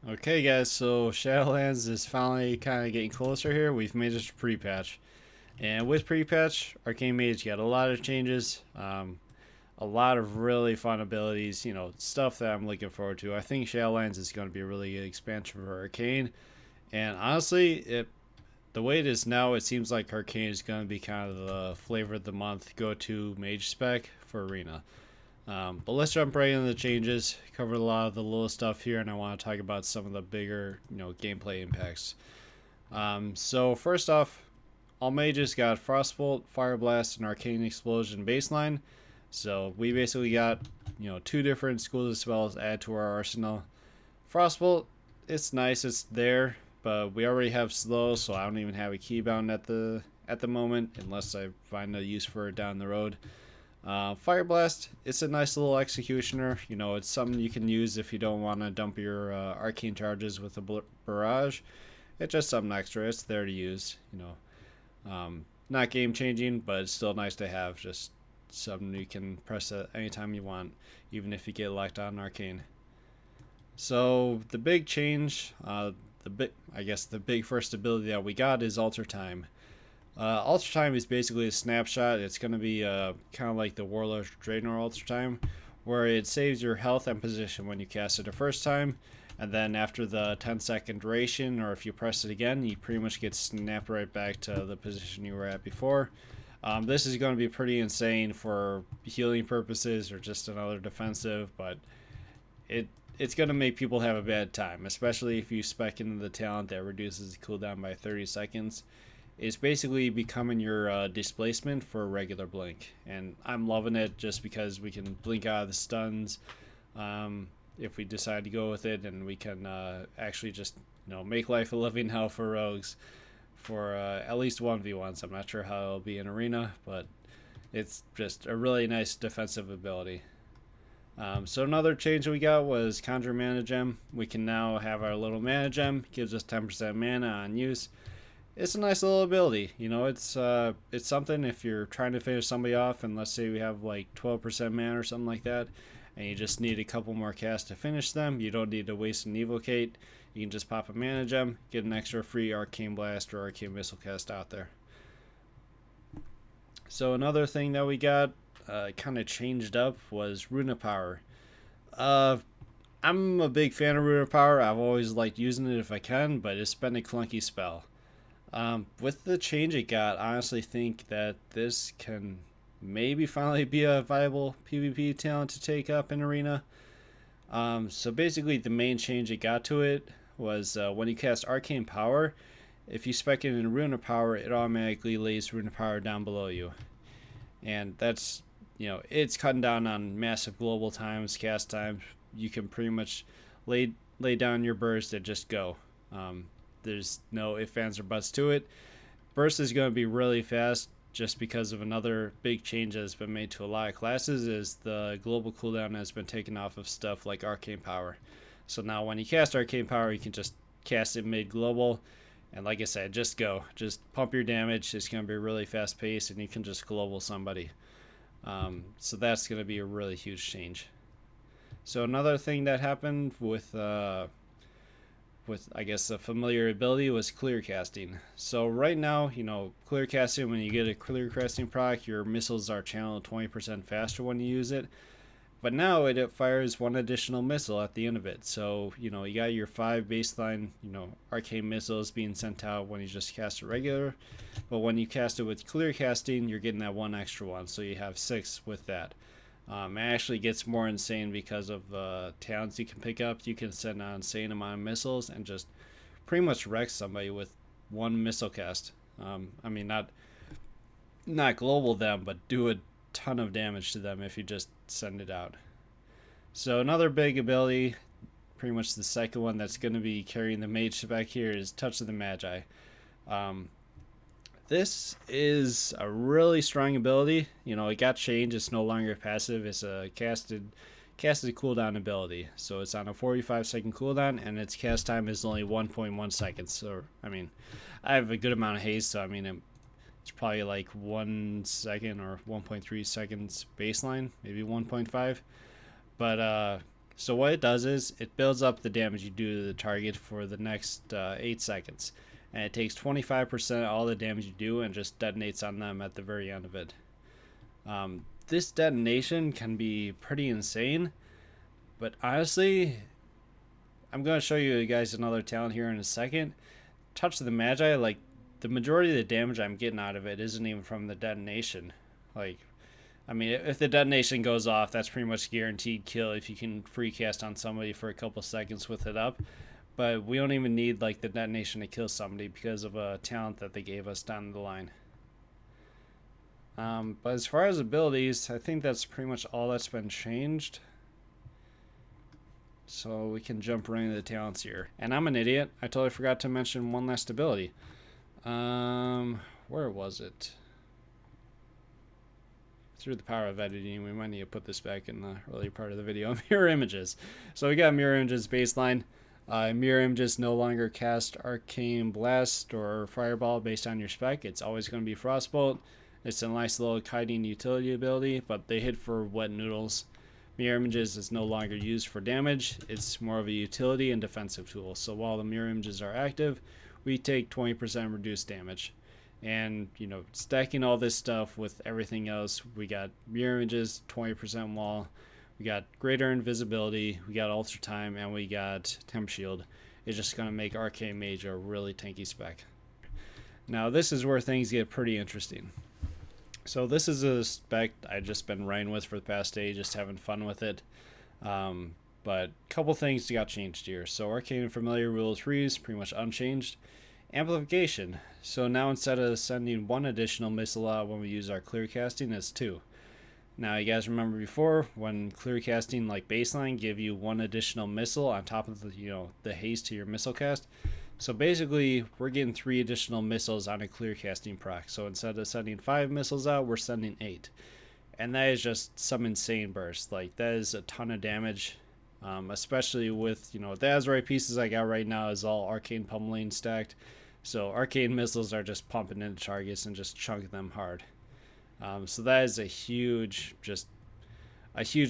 Okay, guys, so Shadowlands is finally kind of getting closer here. We've made it to pre-patch. And with pre-patch, Arcane Mage got a lot of changes, a lot of really fun abilities, stuff that I'm looking forward to. I think Shadowlands is going to be a really good expansion for Arcane. And honestly, the way it is now, it seems like Arcane is going to be kind of the flavor of the month go-to mage spec for Arena. But let's jump right into the changes. Covered a lot of the little stuff here, and I want to talk about some of the bigger, gameplay impacts. So first off, all mages got Frostbolt, Fire Blast, and Arcane Explosion baseline. So we basically got, two different schools of spells added to our arsenal. Frostbolt, it's nice, it's there, but we already have slow, so I don't even have a keybound at the moment, unless I find a use for it down the road. Fire Blast, it's a nice little executioner. It's something you can use if you don't want to dump your arcane charges with a barrage. It's just something extra. It's there to use. Not game changing, but it's still nice to have. Just something you can press at anytime you want, even if you get locked on arcane. So the big change, the big first ability that we got is Alter Time. Alter Time is basically a snapshot. It's going to be kind of like the Warlord Draenor Alter Time, where it saves your health and position when you cast it the first time, and then after the 10-second duration, or if you press it again, you pretty much get snapped right back to the position you were at before. This is going to be pretty insane for healing purposes or just another defensive, but it's going to make people have a bad time, especially if you spec into the talent that reduces the cooldown by 30 seconds. It's basically becoming your displacement for a regular blink, and I'm loving it just because we can blink out of the stuns if we decide to go with it, and we can actually just make life a living hell for rogues for at least 1v1s. I'm not sure how it'll be in arena, but it's just a really nice defensive ability. So another change we got was Conjure Mana Gem. We can now have our little Mana Gem, gives us 10% mana on use. It's a nice little ability. It's something if you're trying to finish somebody off, and let's say we have like 12% mana or something like that, and you just need a couple more casts to finish them. You don't need to waste an evocate. You can just pop a mana gem, get an extra free Arcane Blast or Arcane Missile cast out there. So another thing that we got kind of changed up was Runa Power. I'm a big fan of Runa Power. I've always liked using it if I can, but it's been a clunky spell. With the change it got, I honestly think that this can maybe finally be a viable PvP talent to take up in Arena. So basically the main change it got to it was when you cast Arcane Power, if you spec it in Runa Power, it automatically lays Runa Power down below you. And that's, it's cutting down on massive global times, cast times. You can pretty much lay down your burst and just go. There's no ifs, ands, or buts to it. Burst is going to be really fast just because of another big change that has been made to a lot of classes is the global cooldown has been taken off of stuff like Arcane Power. So now when you cast Arcane Power, you can just cast it mid-global. And like I said, just go. Just pump your damage. It's going to be really fast paced, and you can just global somebody. So that's going to be a really huge change. So another thing that happened with I guess a familiar ability was Clearcasting. So right now, Clearcasting, when you get a Clearcasting proc, your missiles are channeled 20% faster when you use it. But now it fires one additional missile at the end of it. So, you got your 5 baseline, arcane missiles being sent out when you just cast it regular. But when you cast it with Clearcasting, you're getting that one extra one. So you have 6 with that. It actually gets more insane because of the talents you can pick up. You can send an insane amount of missiles and just pretty much wreck somebody with one missile cast. Not global them, but do a ton of damage to them if you just send it out. So another big ability, pretty much the second one that's going to be carrying the mage spec here, is Touch of the Magi. This is a really strong ability. It got changed. It's no longer passive. It's a casted cooldown ability. So it's on a 45-second cooldown, and its cast time is only 1.1 seconds. So, I have a good amount of haste, so, it's probably like 1 second or 1.3 seconds baseline, maybe 1.5. But So what it does is it builds up the damage you do to the target for the next 8 seconds. And it takes 25% of all the damage you do and just detonates on them at the very end of it. This detonation can be pretty insane, but honestly, I'm going to show you guys another talent here in a second. Touch of the Magi, like, the majority of the damage I'm getting out of it isn't even from the detonation. Like, I mean, if the detonation goes off, that's pretty much guaranteed kill if you can free cast on somebody for a couple seconds with it up. But we don't even need like the detonation to kill somebody because of a talent that they gave us down the line. But as far as abilities, I think that's pretty much all that's been changed. So we can jump right into the talents here. And I'm an idiot. I totally forgot to mention one last ability. Where was it? Through the power of editing, we might need to put this back in the early part of the video. Mirror images. So we got mirror images baseline. Mirror images no longer cast Arcane Blast or Fireball based on your spec. It's always going to be Frostbolt. It's a nice little kiting utility ability, but they hit for wet noodles. Mirror images is no longer used for damage. It's more of a utility and defensive tool. So while the mirror images are active, we take 20% reduced damage. And, you know, stacking all this stuff with everything else, we got mirror images, 20% wall, we got greater invisibility, we got ultra time, and we got temp shield. It's just going to make Arcane Mage a really tanky spec. Now this is where things get pretty interesting. So this is a spec I've just been running with for the past day, just having fun with it. But a couple things got changed here. So Arcane Familiar Rule 3 is pretty much unchanged. Amplification. So now instead of sending one additional missile out when we use our Clearcasting, it's 2. Now you guys remember before when Clearcasting like baseline give you one additional missile on top of the, you know, the haste to your missile cast. So basically we're getting 3 additional missiles on a Clearcasting proc. So instead of sending 5 missiles out, we're sending 8. And that is just some insane burst. Like that is a ton of damage. Especially with, you know, the Azurite pieces I got right now is all Arcane Pummeling stacked. So Arcane missiles are just pumping into targets and just chunking them hard. So that is a huge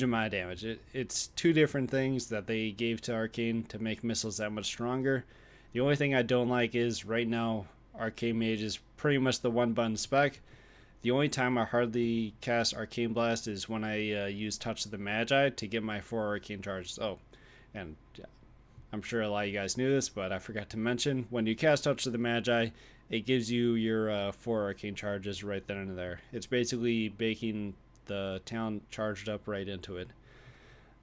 amount of damage. It's 2 different things that they gave to Arcane to make missiles that much stronger. The only thing I don't like is right now Arcane Mage is pretty much the one button spec. The only time I hardly cast Arcane Blast is when I use Touch of the Magi to get my 4 Arcane charges. Oh, and I'm sure a lot of you guys knew this, but I forgot to mention, when you cast Touch of the Magi, it gives you your 4 Arcane charges right then and there. It's basically baking the talent charged up right into it.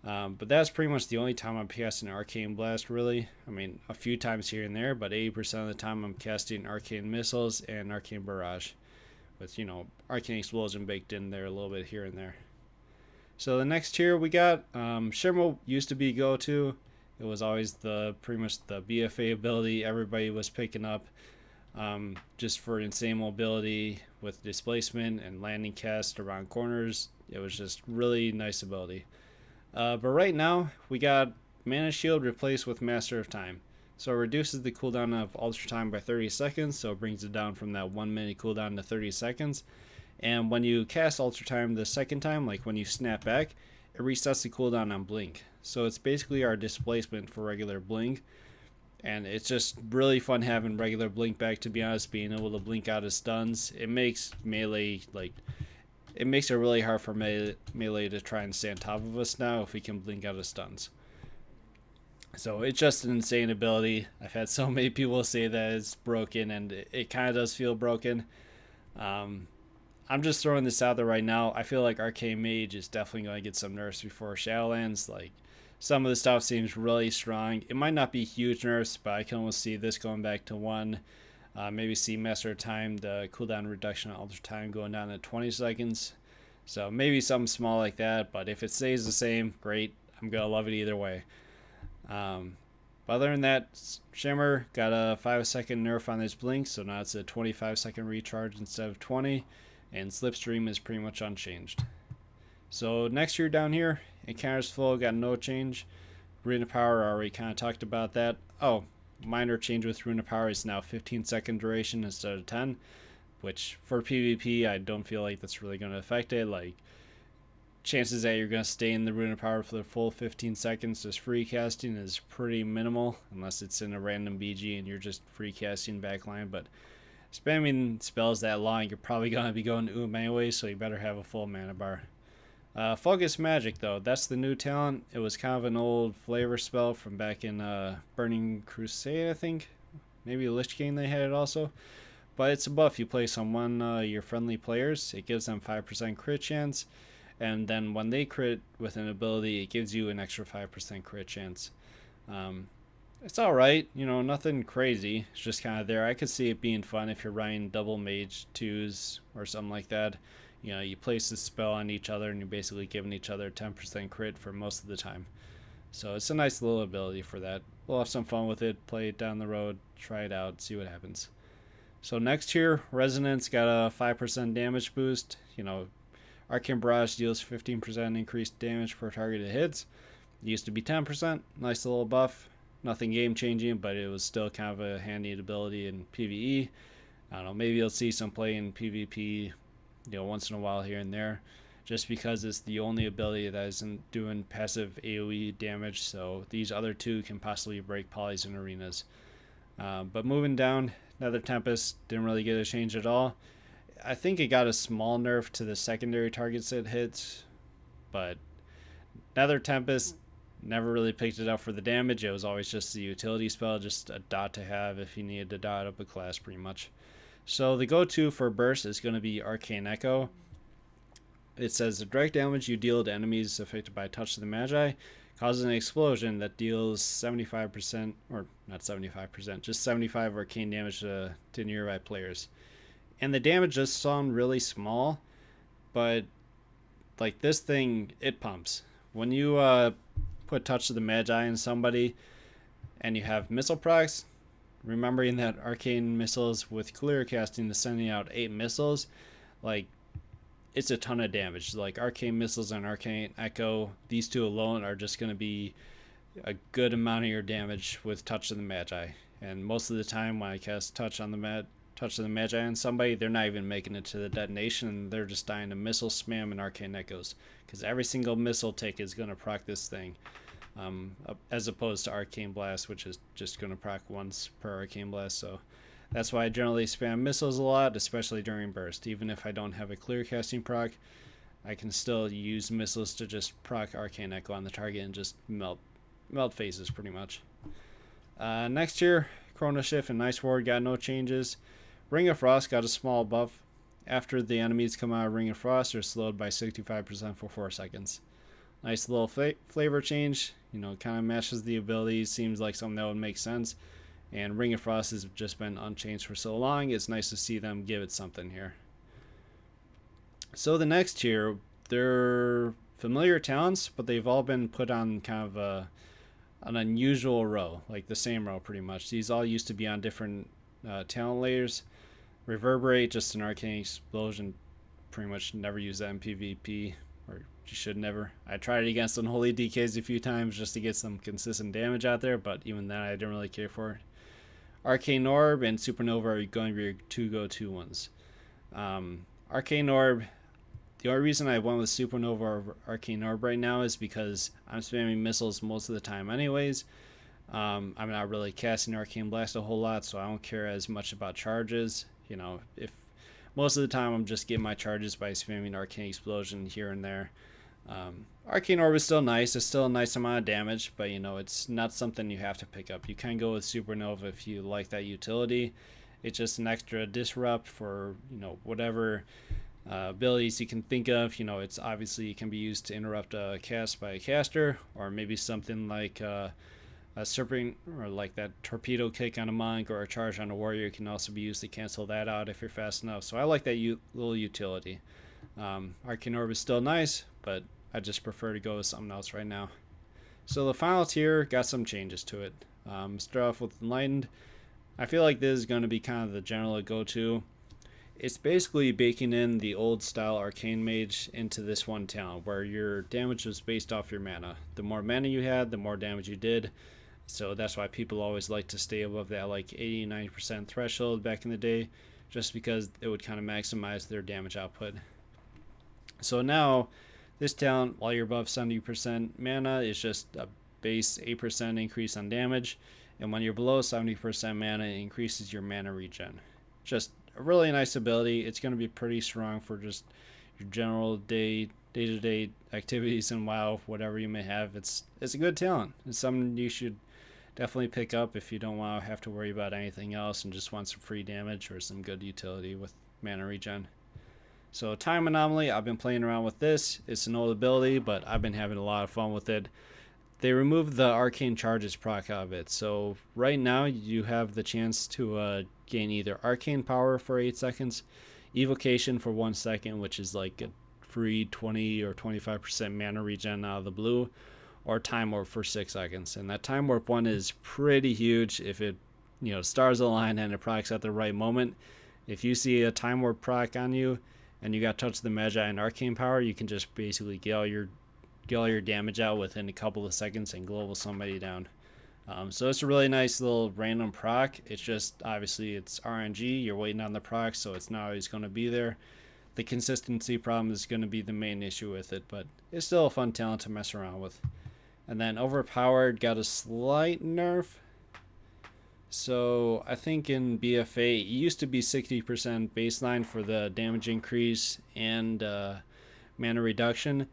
But that's pretty much the only time I'm casting Arcane Blast, really. I mean, a few times here and there, but 80% of the time I'm casting Arcane Missiles and Arcane Barrage. With, you know, Arcane Explosion baked in there a little bit here and there. So the next tier we got, Shimmer used to be go-to. It was always pretty much the BFA ability everybody was picking up, just for insane mobility with displacement and landing cast around corners. It was just really nice ability. But right now we got Mana Shield replaced with Master of Time. So it reduces the cooldown of Ultra Time by 30 seconds, so it brings it down from that 1 minute cooldown to 30 seconds. And when you cast Ultra Time the second time, like when you snap back, it resets the cooldown on Blink. So it's basically our displacement for regular Blink. And it's just really fun having regular Blink back, to be honest, being able to blink out of stuns. It makes melee, like, it makes it really hard for melee to try and stay on top of us now if we can blink out of stuns. So it's just an insane ability. I've had so many people say that it's broken, and it kind of does feel broken. I'm just throwing this out there right now. I feel like Arcane Mage is definitely going to get some nerfs before Shadowlands. Like, some of the stuff seems really strong. It might not be huge nerfs, but I can almost see this going back to 1. Maybe see Master of Time, the cooldown reduction on Ultra Time going down to 20 seconds. So maybe something small like that, but if it stays the same, great. I'm going to love it either way. But other than that, Shimmer got a 5-second nerf on his blink, so now it's a 25-second recharge instead of 20, and Slipstream is pretty much unchanged. So next year down here, Encounters Flow got no change. Rune of Power, already kind of talked about that. Oh, minor change with Rune of Power is now 15-second duration instead of 10, which for PvP I don't feel like that's really going to affect it. Like, chances that you're going to stay in the Rune of Power for the full 15 seconds just free casting is pretty minimal, unless it's in a random BG and you're just free casting backline. But spamming spells that long, you're probably going to be going to anyway, so you better have a full mana bar. Focus Magic, though, that's the new talent. It was kind of an old flavor spell from back in Burning Crusade, I think. Maybe Lich King they had it also. But it's a buff you place on one your friendly players. It gives them 5% crit chance. And then when they crit with an ability, it gives you an extra 5% crit chance. It's alright, you know, nothing crazy. It's just kind of there. I could see it being fun if you're running double mage 2s or something like that. You know, you place this spell on each other and you're basically giving each other 10% crit for most of the time. So it's a nice little ability for that. We'll have some fun with it, play it down the road, try it out, see what happens. So next here, Resonance got a 5% damage boost. You know, Arcane Barrage deals 15% increased damage per targeted hits. It used to be 10%. Nice little buff. Nothing game changing, but it was still kind of a handy ability in PvE. I don't know, maybe you'll see some play in PvP, you know, once in a while here and there, just because it's the only ability that isn't doing passive AoE damage. So these other two can possibly break polys in arenas. But moving down, Nether Tempest didn't really get a change at all. I think it got a small nerf to the secondary targets it hits, but Nether Tempest never really picked it up for the damage. It was always just the utility spell, just a dot to have if you needed to dot up a class pretty much. So the go-to for burst is going to be Arcane Echo. It says the direct damage you deal to enemies affected by Touch of the Magi causes an explosion that deals 75%, or not 75%, just 75 arcane damage to nearby players. And the damage does sound really small, but like this thing, it pumps. When you put Touch of the Magi in somebody and you have missile procs, remembering that arcane missiles with Clearcasting is sending out 8 missiles, like it's a ton of damage. Like arcane missiles and Arcane Echo, these two alone are just going to be a good amount of your damage with Touch of the Magi. And most of the time when I cast Touch of the Magi on somebody, they're not even making it to the detonation. They're just dying to missile spam and Arcane Echoes, because every single missile take is going to proc this thing, as opposed to Arcane Blast, which is just going to proc once per Arcane Blast. So that's why I generally spam missiles a lot, especially during burst. Even if I don't have a clear casting proc, I can still use missiles to just proc Arcane Echo on the target and just melt phases pretty much. Next here, Chrono Shift and Ice Ward got no changes. Ring of Frost got a small buff. After the enemies come out of Ring of Frost, they're slowed by 65% for 4 seconds. Nice little flavor change. You know, kind of matches the abilities. Seems like something that would make sense. And Ring of Frost has just been unchanged for so long. It's nice to see them give it something here. So the next tier, they're familiar talents, but they've all been put on kind of an unusual row, like the same row pretty much. These all used to be on different talent layers. Reverberate, just an arcane explosion. Pretty much never use that in PvP, or you should never. I tried it against Unholy DKs a few times just to get some consistent damage out there, but even that I didn't really care for. Arcane Orb and Supernova are going to be your two go-to ones. Arcane Orb, the only reason I went with Supernova or Arcane Orb right now is because I'm spamming missiles most of the time anyways. I'm not really casting Arcane Blast a whole lot, so I don't care as much about charges. You know, if most of the time I'm just getting my charges by spamming Arcane Explosion here and there. Arcane Orb is still nice. It's still a nice amount of damage, but you know, it's not something you have to pick up. You can go with Supernova if you like that utility. It's just an extra disrupt for, you know, whatever abilities you can think of. You know, it's obviously it can be used to interrupt a cast by a caster, or maybe something like a serpent, or like that torpedo kick on a monk or a charge on a warrior can also be used to cancel that out if you're fast enough. So I like that little utility. Arcane Orb is still nice, but I just prefer to go with something else right now. So the final tier got some changes to it. Start off with Enlightened. I feel like this is going to be kind of the general go-to. It's basically baking in the old style Arcane Mage into this one talent, where your damage was based off your mana. The more mana you had, the more damage you did. So that's why people always like to stay above that like 80-90% threshold back in the day, just because it would kind of maximize their damage output. So now This talent, while you're above 70% mana, is just a base 8% increase on damage, and when you're below 70% mana, it increases your mana regen. Just a really nice ability. It's going to be pretty strong for just your general day-to-day activities in WoW, whatever you may have. It's a good talent. It's something you should definitely pick up if you don't want to have to worry about anything else and just want some free damage or some good utility with mana regen. So Time Anomaly, I've been playing around with this. It's an old ability, but I've been having a lot of fun with it. They removed the Arcane Charges proc out of it. So right now you have the chance to gain either Arcane Power for 8 seconds, Evocation for 1 second, which is like a free 20 or 25% mana regen out of the blue, or Time Warp for 6 seconds. And that Time Warp one is pretty huge if it, stars align and it procs at the right moment. If you see a Time Warp proc on you and you got Touch the Magi and Arcane Power, you can just basically get all your damage out within a couple of seconds and global somebody down. So it's a really nice little random proc. It's just, obviously, it's RNG. You're waiting on the proc, so it's not always going to be there. The consistency problem is going to be the main issue with it, but it's still a fun talent to mess around with. And then Overpowered got a slight nerf. So I think in BFA, it used to be 60% baseline for the damage increase and mana reduction.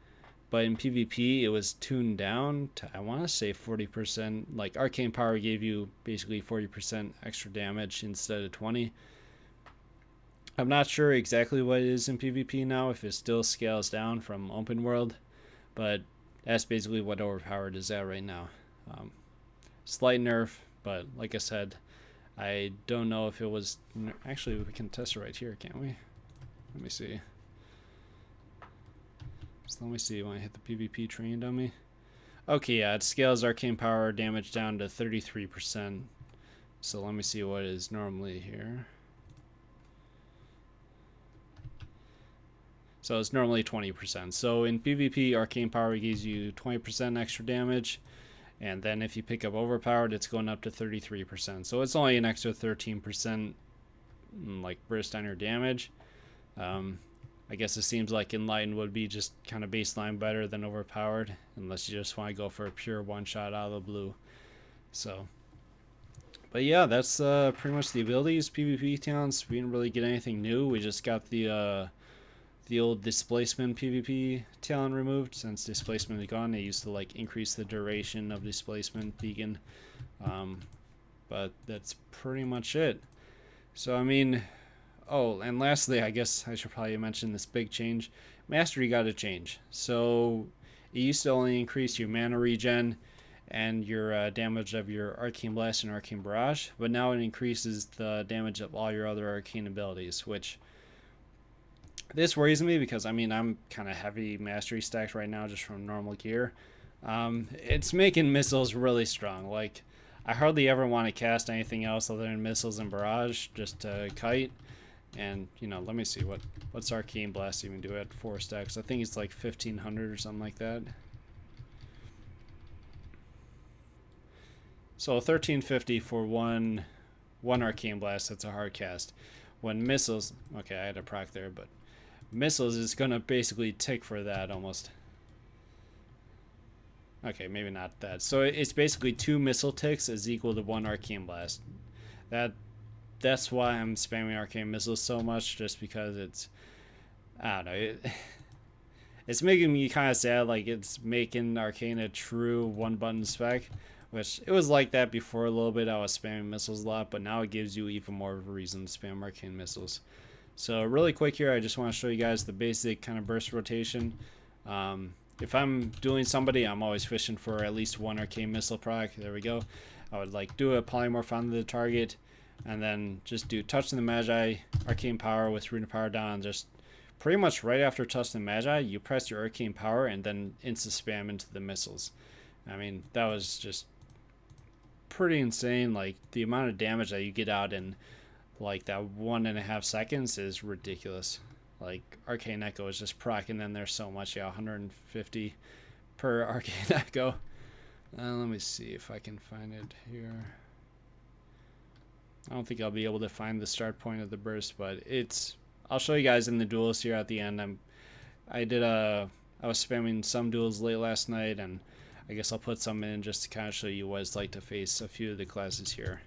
But in PvP, it was tuned down to, I want to say 40%. Like Arcane Power gave you basically 40% extra damage instead of 20. I'm not sure exactly what it is in PvP now, if it still scales down from open world. But that's basically what Overpowered is at right now. Slight nerf, but like I said, I don't know if it was... Actually, we can test it right here, can't we? Let me see. So let me see when I hit the PvP training dummy. Okay, yeah, it scales Arcane Power damage down to 33%. So let me see what it is normally here. So it's normally 20%. So in PvP, Arcane Power gives you 20% extra damage. And then if you pick up Overpowered, it's going up to 33%. So it's only an extra 13% like burst on your damage. I guess it seems like Enlightened would be just kind of baseline better than Overpowered, unless you just want to go for a pure one-shot out of the blue. So, but yeah, that's pretty much the abilities. PvP talents, we didn't really get anything new. We just got the old Displacement PvP talent removed. Since Displacement is gone, they used to like increase the duration of Displacement beacon. But that's pretty much it. So, I mean... Oh, and lastly, I guess I should probably mention this big change. Mastery got a change. So it used to only increase your mana regen and your damage of your Arcane Blast and Arcane Barrage, but now it increases the damage of all your other arcane abilities, which this worries me because, I mean, I'm kind of heavy mastery stacked right now just from normal gear. It's making missiles really strong. Like, I hardly ever want to cast anything else other than missiles and barrage just to kite. And, let me see, what's Arcane Blast even do at 4 stacks? I think it's like 1500 or something like that. So 1350 for one Arcane Blast, that's a hard cast. When missiles, okay, I had a proc there, but missiles is going to basically tick for that almost. Okay, maybe not that. So it's basically 2 missile ticks is equal to 1 Arcane Blast. That's why I'm spamming Arcane Missiles so much, just because it's, I don't know, it's making me kind of sad, like it's making Arcane a true one-button spec, which it was like that before a little bit. I was spamming missiles a lot, but now it gives you even more of a reason to spam Arcane Missiles. So really quick here, I just want to show you guys the basic kind of burst rotation. If I'm doing somebody, I'm always fishing for at least 1 Arcane Missile proc. There we go. I would like do a polymorph onto the target, and then just do Touch the Magi, Arcane Power with Rune of Power down. Just pretty much right after Touch the Magi, you press your Arcane Power and then insta-spam into the missiles. I mean, that was just pretty insane. Like, the amount of damage that you get out in, like, that 1.5 seconds is ridiculous. Like, Arcane Echo is just proccing them there so much. Yeah, 150 per Arcane Echo. Let me see if I can find it here. I don't think I'll be able to find the start point of the burst, but I'll show you guys in the duels here at the end. I did a I was spamming some duels late last night, and I guess I'll put some in just to kind of show you what it's like to face a few of the classes here.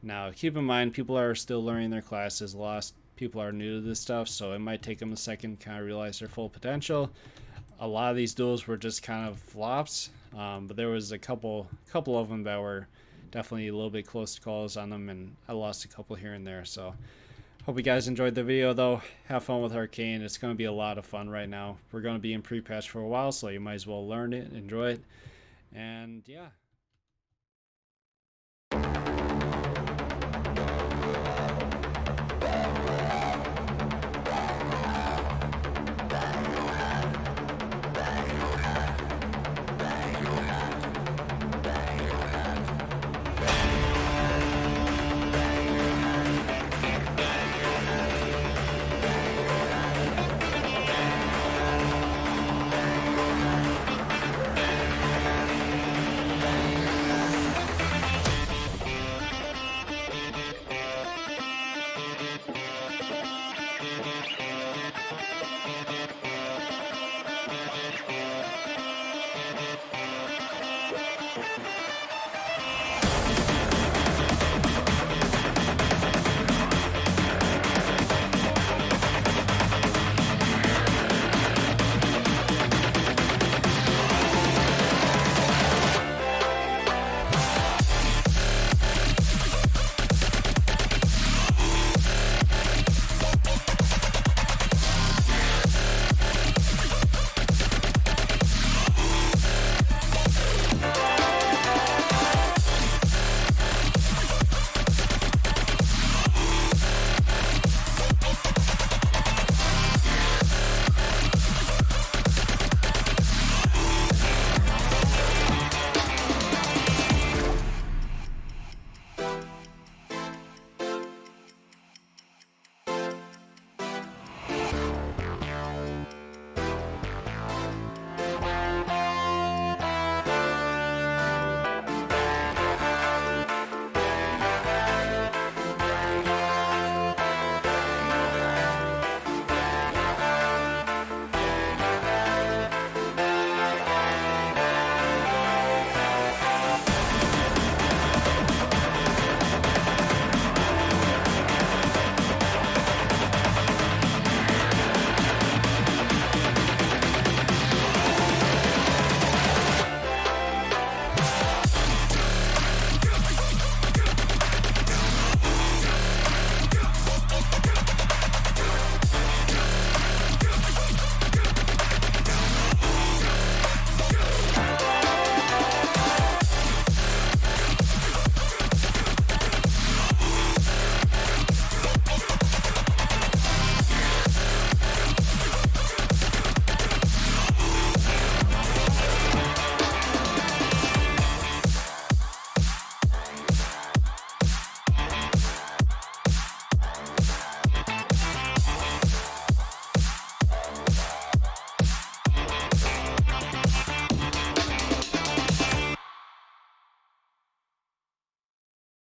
Now, keep in mind, people are still learning their classes. A lot of people are new to this stuff, so it might take them a second to kind of realize their full potential. A lot of these duels were just kind of flops, but there was a couple of them that were definitely a little bit close to calls on them, and I lost a couple here and there. So hope you guys enjoyed the video, though. Have fun with Arcane. It's going to be a lot of fun right now. We're going to be in pre-patch for a while, so you might as well learn it, enjoy it, and yeah.